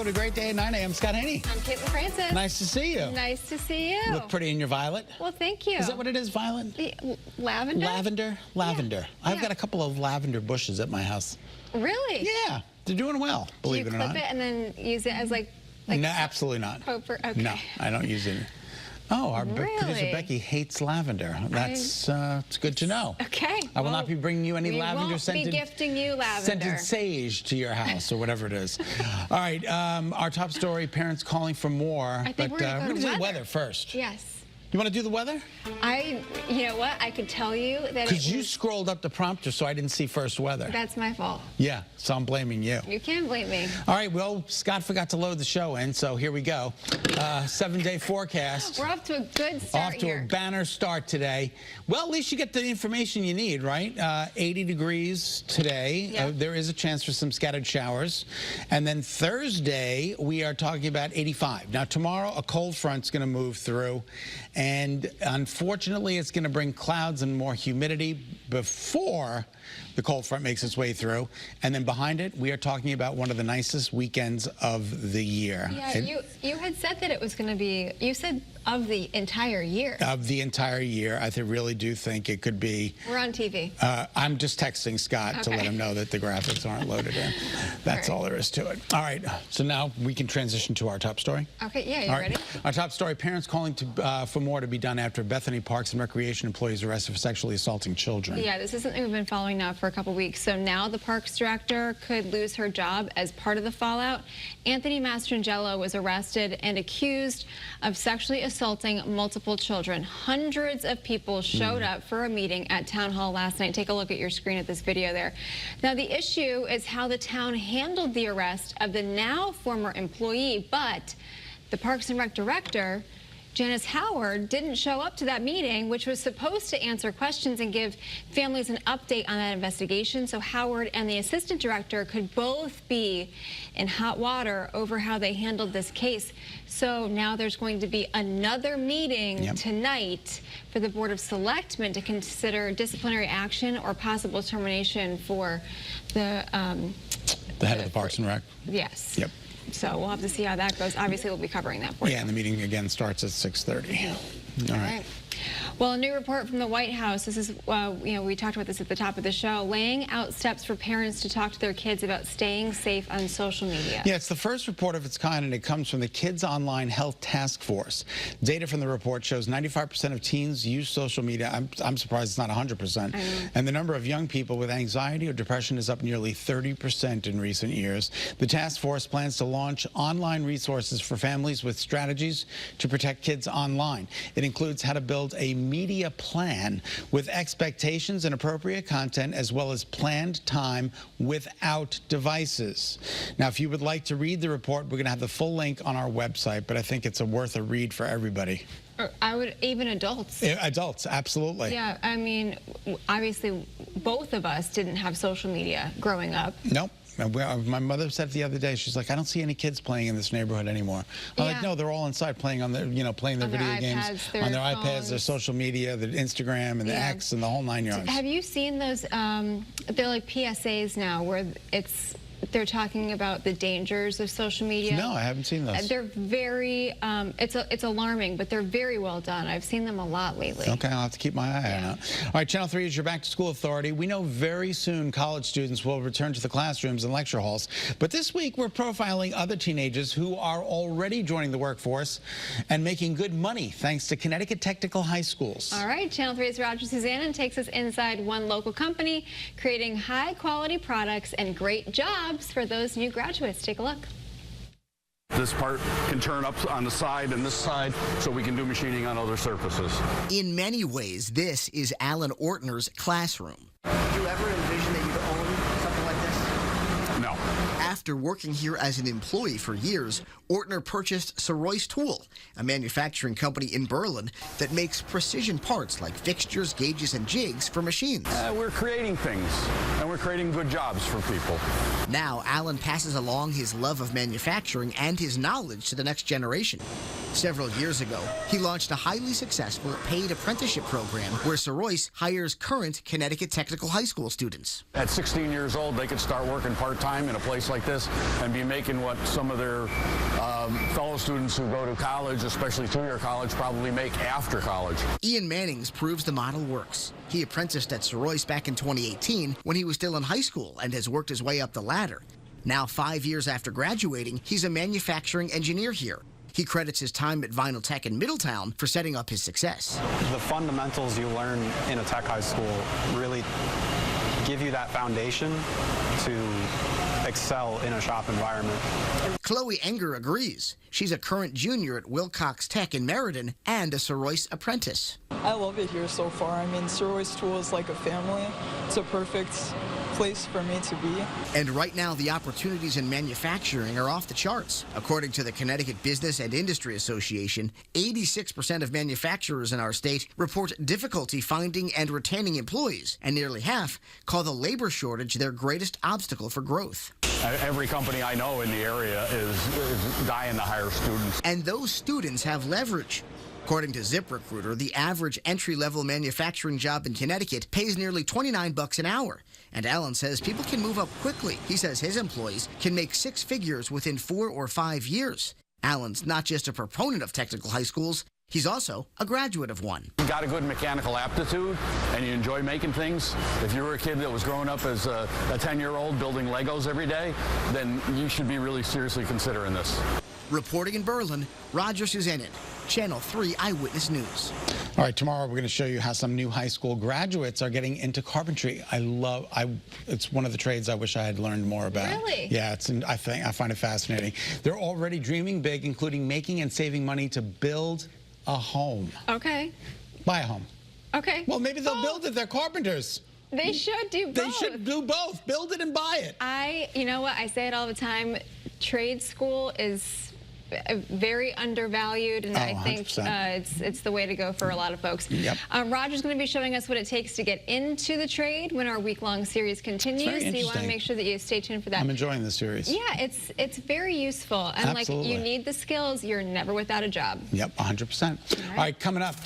Welcome to Great Day at 9 a.m. Scott Haney. I'm Caitlin Francis. Nice to see you. Nice to see you. You look pretty in your violet. Well, thank you. Is that what it is, violet? Lavender? Lavender? Lavender. Yeah. I've got a couple of lavender bushes at my house. Really? Yeah, they're doing well, believe it or not. Do you clip it and then use it as like no, absolutely not. Poker? Okay. No, I don't use it. Oh, our producer Really? Becky hates lavender. That's it's good to know. Okay. I will not be bringing you any lavender scented. We won't be gifting you lavender. Scented sage to your house or whatever it is. All right, our top story: parents calling for more. I think we're going to do the weather first. Yes. You want to do the weather? You know what? I could tell you that because you scrolled up the prompter, so I didn't see first weather. That's my fault. Yeah, so I'm blaming you. You can blame me. All right, well, Scott forgot to load the show in, so here we go. 7-day forecast. We're off to a good start here. Off to a banner start today. Well, at least you get the information you need, right? 80 degrees today. Yep. There is a chance for some scattered showers. And then Thursday, we are talking about 85. Now, tomorrow, a cold front's going to move through. And unfortunately, it's going to bring clouds and more humidity before the cold front makes its way through. And then behind it, we are talking about one of the nicest weekends of the year. Yeah, you had said that it was going to be, you said of the entire year. Of the entire year. I really do think it could be. We're on TV. I'm just texting Scott to let him know that the graphics aren't loaded in. That's all there is to it. All right, so now we can transition to our top story. Okay, yeah, you ready? Our top story, parents calling for more to be done after Bethany Parks and Recreation employees arrested for sexually assaulting children. Yeah, this is something we've been following now for a couple weeks. So now the parks director could lose her job as part of the fallout. Anthony Mastrangelo was arrested and accused of sexually assaulting multiple children. Hundreds of people showed up for a meeting at Town Hall last night. Take a look at your screen at this video there. Now, the issue is how the town handled the arrest of the now former employee, but the Parks and Rec director, Janice Howard, didn't show up to that meeting, which was supposed to answer questions and give families an update on that investigation. So Howard and the assistant director could both be in hot water over how they handled this case. So now there's going to be another meeting tonight for the Board of Selectmen to consider disciplinary action or possible termination for the head of the Parks and Rec. Yes. Yep. So we'll have to see how that goes. Obviously, we'll be covering that for you. Yeah, and the meeting again starts at 6:30. All right. Well, a new report from the White House. This is, we talked about this at the top of the show, laying out steps for parents to talk to their kids about staying safe on social media. Yeah, it's the first report of its kind, and it comes from the Kids Online Health Task Force. Data from the report shows 95% of teens use social media. I'm surprised it's not 100%. And the number of young people with anxiety or depression is up nearly 30% in recent years. The task force plans to launch online resources for families with strategies to protect kids online. It includes how to build a media plan with expectations and appropriate content, as well as planned time without devices. Now, if you would like to read the report, we're going to have the full link on our website, but I think it's worth a read for everybody. Even adults. Adults, absolutely. Yeah, I mean, obviously, both of us didn't have social media growing up. Nope. My mother said the other day, she's like, I don't see any kids playing in this neighborhood anymore. I'm like, no, they're all inside playing on their, playing their video games, on their iPads, their social media, their Instagram, and the X, and the whole 9 yards. Have you seen those? They're like PSAs now, where they're talking about the dangers of social media. No, I haven't seen those. They're very, it's alarming, but they're very well done. I've seen them a lot lately. Okay, I'll have to keep my eye on it. All right, Channel 3 is your back-to-school authority. We know very soon college students will return to the classrooms and lecture halls. But this week, we're profiling other teenagers who are already joining the workforce and making good money thanks to Connecticut technical high schools. All right, Channel 3's Roger Suzanne takes us inside one local company creating high-quality products and great jobs for those new graduates. Take a look. This part can turn up on the side and this side, so we can do machining on other surfaces. In many ways, this is Alan Ortner's classroom. Did you ever envision that you'd own something like this? No. After working here as an employee for years, Ortner purchased Soroyce Tool, a manufacturing company in Berlin that makes precision parts like fixtures, gauges, and jigs for machines. We're creating things, and we're creating good jobs for people. Now, Alan passes along his love of manufacturing and his knowledge to the next generation. Several years ago, he launched a highly successful paid apprenticeship program where Sorois hires current Connecticut Technical High School students. At 16 years old, they could start working part-time in a place like this and be making what some of their fellow students who go to college, especially two-year college, probably make after college. Ian Mannings proves the model works. He apprenticed at Sorois back in 2018 when he was still in high school and has worked his way up the ladder. Now, 5 years after graduating, he's a manufacturing engineer here. He credits his time at Vinyl Tech in Middletown for setting up his success. The fundamentals you learn in a tech high school really give you that foundation to excel in a shop environment. Chloe Enger agrees. She's a current junior at Wilcox Tech in Meriden and a Sorois apprentice. I love it here so far. I mean, Sorois Tool is like a family. It's a perfect place for me to be. And right now, the opportunities in manufacturing are off the charts. According to the Connecticut Business and Industry Association, 86% of manufacturers in our state report difficulty finding and retaining employees, and nearly half call the labor shortage their greatest obstacle for growth. Every company I know in the area is dying to hire students. And those students have leverage. According to ZipRecruiter, the average entry-level manufacturing job in Connecticut pays nearly $29 an hour. And Allen says people can move up quickly. He says his employees can make 6 figures within 4 or 5 years. Allen's not just a proponent of technical high schools, he's also a graduate of one. You got a good mechanical aptitude and you enjoy making things. If you were a kid that was growing up as a 10-year-old building Legos every day, then you should be really seriously considering this. Reporting in Berlin, Roger Suzanin, Channel 3 Eyewitness News. All right, tomorrow we're going to show you how some new high school graduates are getting into carpentry. It's one of the trades I wish I had learned more about. Really? Yeah, I find it fascinating. They're already dreaming big, including making and saving money to build a home. Okay. Buy a home. Okay. Well, maybe they'll build it. They're carpenters. They should do both. They should do both. Build it and buy it. You know what? I say it all the time. Trade school is very undervalued, and I think it's the way to go for a lot of folks. Yep. Roger's going to be showing us what it takes to get into the trade when our week-long series continues. So you want to make sure that you stay tuned for that. I'm enjoying this series. Yeah, it's very useful, and Absolutely. like you need the skills. You're never without a job. Yep, 100%. All right, coming up.